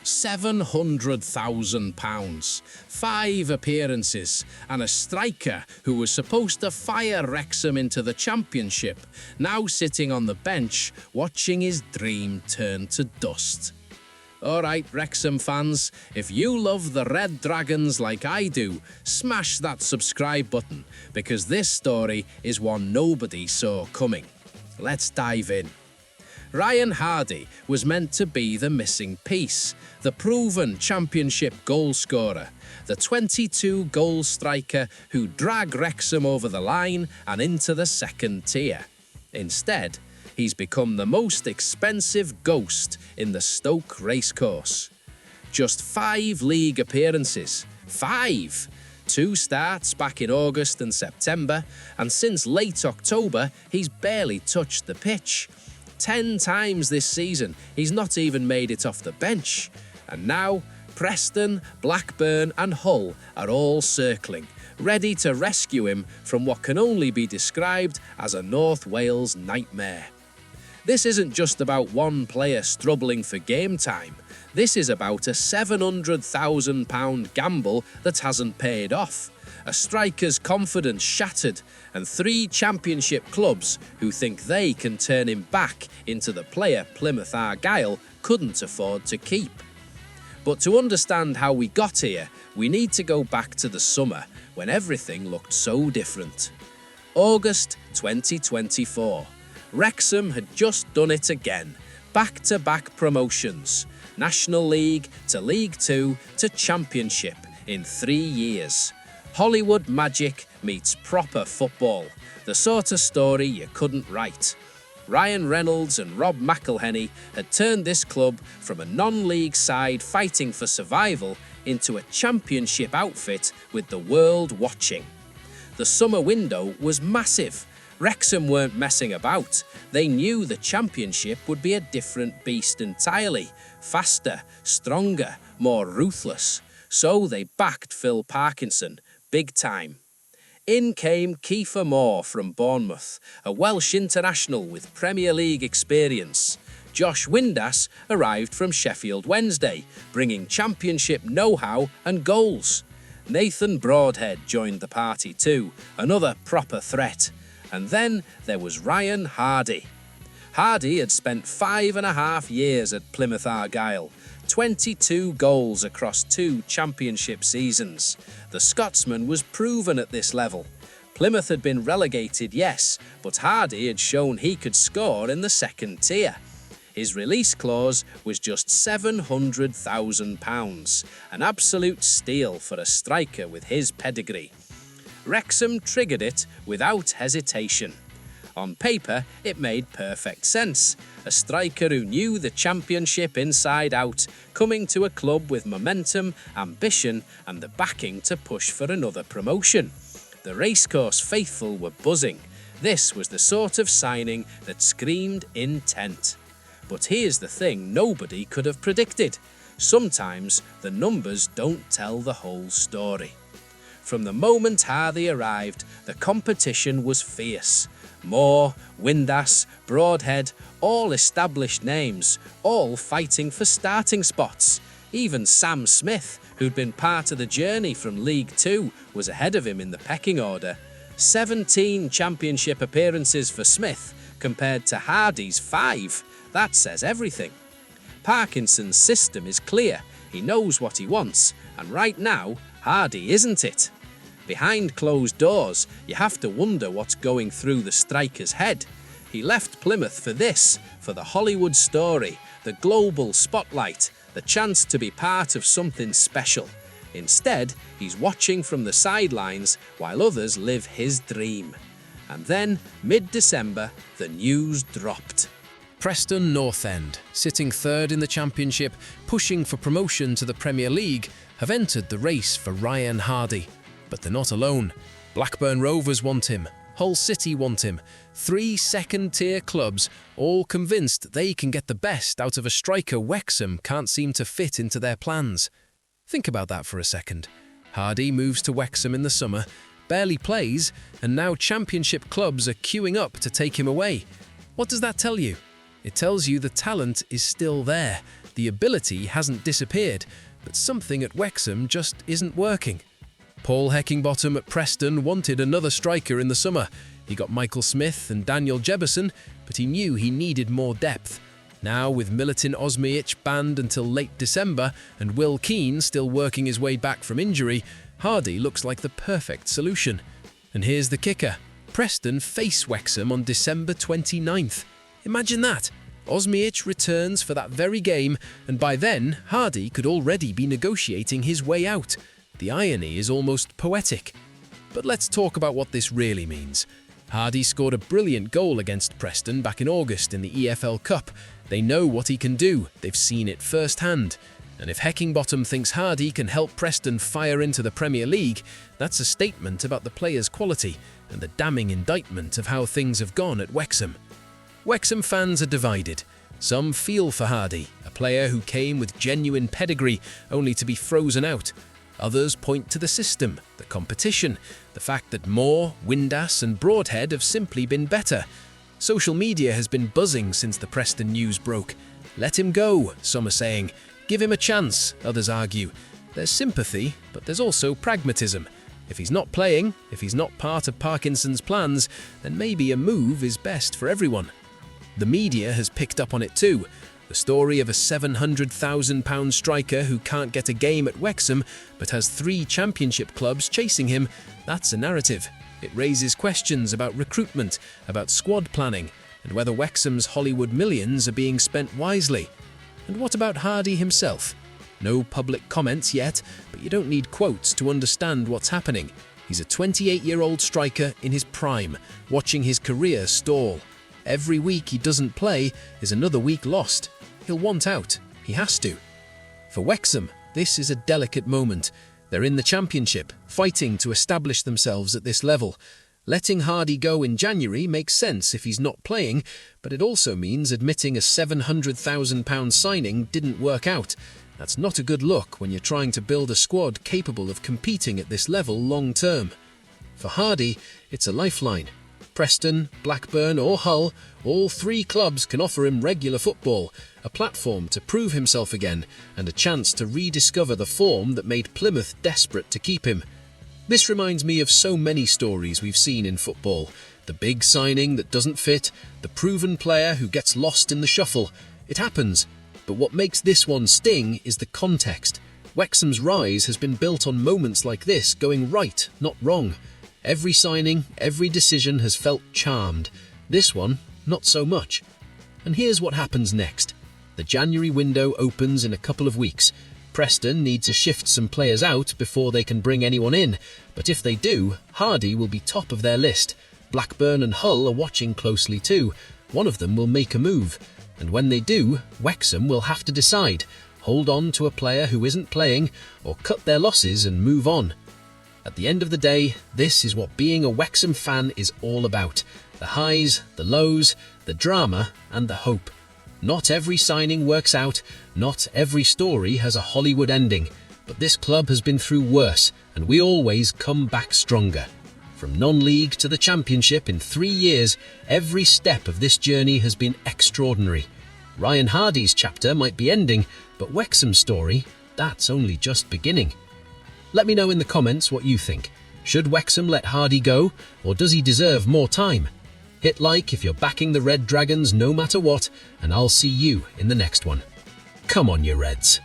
£700,000, 5 appearances, and a striker who was supposed to fire Wrexham into the Championship, now sitting on the bench watching his dream turn to dust. Alright, Wrexham fans, if you love the Red Dragons like I do, smash that subscribe button, because this story is one nobody saw coming. Let's dive in. Ryan Hardy was meant to be the missing piece, the proven Championship goalscorer, the 22-goal striker who dragged Wrexham over the line and into the second tier. Instead, he's become the most expensive ghost in the Stoke racecourse. Just 5 league appearances. 5! 2 starts back in August and September, and since late October, he's barely touched the pitch. 10 times this season, he's not even made it off the bench. And now, Preston, Blackburn and Hull are all circling, ready to rescue him from what can only be described as a North Wales nightmare. This isn't just about one player struggling for game time. This is about a £700,000 gamble that hasn't paid off, a striker's confidence shattered, and 3 Championship clubs who think they can turn him back into the player Plymouth Argyle couldn't afford to keep. But to understand how we got here, we need to go back to the summer when everything looked so different. August 2024. Wrexham had just done it again. Back-to-back promotions. National League to League Two to Championship in 3 years. Hollywood magic meets proper football. The sort of story you couldn't write. Ryan Reynolds and McElhenney had turned this club from a non-league side fighting for survival into a Championship outfit with the world watching. The summer window was massive. Wrexham weren't messing about. They knew the Championship would be a different beast entirely. Faster, stronger, more ruthless. So they backed Phil Parkinson, big time. In came Kiefer Moore from Bournemouth, a Welsh international with Premier League experience. Josh Windass arrived from Sheffield Wednesday, bringing Championship know-how and goals. Nathan Broadhead joined the party too, another proper threat. And then there was Ryan Hardy. Hardy had spent 5.5 years at Plymouth Argyle, 22 goals across 2 Championship seasons. The Scotsman was proven at this level. Plymouth had been relegated, yes, but Hardy had shown he could score in the second tier. His release clause was just £700,000, an absolute steal for a striker with his pedigree. Wrexham triggered it without hesitation. On paper, it made perfect sense. A striker who knew the Championship inside out, coming to a club with momentum, ambition, and the backing to push for another promotion. The racecourse faithful were buzzing. This was the sort of signing that screamed intent. But here's the thing nobody could have predicted. Sometimes the numbers don't tell the whole story. From the moment Hardy arrived, the competition was fierce. Moore, Windass, Broadhead, all established names, all fighting for starting spots. Even Sam Smith, who'd been part of the journey from League Two, was ahead of him in the pecking order. 17 Championship appearances for Smith compared to Hardy's 5. That says everything. Parkinson's system is clear. He knows what he wants, and right now, Hardy isn't it. Behind closed doors, you have to wonder what's going through the striker's head. He left Plymouth for this, for the Hollywood story, the global spotlight, the chance to be part of something special. Instead, he's watching from the sidelines while others live his dream. And then, mid-December, the news dropped. Preston North End, sitting 3rd in the Championship, pushing for promotion to the Premier League, have entered the race for Ryan Hardy. But they're not alone. Blackburn Rovers want him. Hull City want him. 3 second-tier clubs, all convinced they can get the best out of a striker Wrexham can't seem to fit into their plans. Think about that for a second. Hardy moves to Wrexham in the summer, barely plays, and now Championship clubs are queuing up to take him away. What does that tell you? It tells you the talent is still there. The ability hasn't disappeared, but something at Wrexham just isn't working. Paul Heckingbottom at Preston wanted another striker in the summer. He got Michael Smith and Daniel Jebbison, but he knew he needed more depth. Now, with Milutin Osmic banned until late December and Will Keane still working his way back from injury, Hardy looks like the perfect solution. And here's the kicker. Preston face Wrexham on December 29th. Imagine that! Osmic returns for that very game, and by then, Hardy could already be negotiating his way out. The irony is almost poetic. But let's talk about what this really means. Hardy scored a brilliant goal against Preston back in August in the EFL Cup. They know what he can do, they've seen it firsthand. And if Heckingbottom thinks Hardy can help Preston fire into the Premier League, that's a statement about the player's quality and the damning indictment of how things have gone at Wrexham. Wrexham fans are divided. Some feel for Hardy, a player who came with genuine pedigree only to be frozen out. Others point to the system, the competition, the fact that Moore, Windass and Broadhead have simply been better. Social media has been buzzing since the Preston news broke. Let him go, some are saying. Give him a chance, others argue. There's sympathy, but there's also pragmatism. If he's not playing, if he's not part of Parkinson's plans, then maybe a move is best for everyone. The media has picked up on it too. The story of a £700,000 striker who can't get a game at Wrexham but has 3 championship clubs chasing him, that's a narrative. It raises questions about recruitment, about squad planning, and whether Wrexham's Hollywood millions are being spent wisely. And what about Hardy himself? No public comments yet, but you don't need quotes to understand what's happening. He's a 28-year-old striker in his prime, watching his career stall. Every week he doesn't play is another week lost. He'll want out. He has to. For Wrexham, this is a delicate moment. They're in the Championship, fighting to establish themselves at this level. Letting Hardy go in January makes sense if he's not playing, but it also means admitting a £700,000 signing didn't work out. That's not a good look when you're trying to build a squad capable of competing at this level long term. For Hardy, it's a lifeline. Preston, Blackburn or Hull, all 3 clubs can offer him regular football, a platform to prove himself again, and a chance to rediscover the form that made Plymouth desperate to keep him. This reminds me of so many stories we've seen in football. The big signing that doesn't fit, the proven player who gets lost in the shuffle. It happens. But what makes this one sting is the context. Wrexham's rise has been built on moments like this going right, not wrong. Every signing, every decision has felt charmed. This one, not so much. And here's what happens next. The January window opens in a couple of weeks. Preston need to shift some players out before they can bring anyone in, but if they do, Hardy will be top of their list. Blackburn and Hull are watching closely too. One of them will make a move, and when they do, Wrexham will have to decide, hold on to a player who isn't playing, or cut their losses and move on. At the end of the day, this is what being a Wrexham fan is all about. The highs, the lows, the drama and the hope. Not every signing works out, not every story has a Hollywood ending, but this club has been through worse, and we always come back stronger. From non-league to the Championship in 3 years, every step of this journey has been extraordinary. Ryan Hardy's chapter might be ending, but Wrexham's story, that's only just beginning. Let me know in the comments what you think. Should Wrexham let Hardy go, or does he deserve more time? Hit like if you're backing the Red Dragons no matter what, and I'll see you in the next one. Come on, you Reds.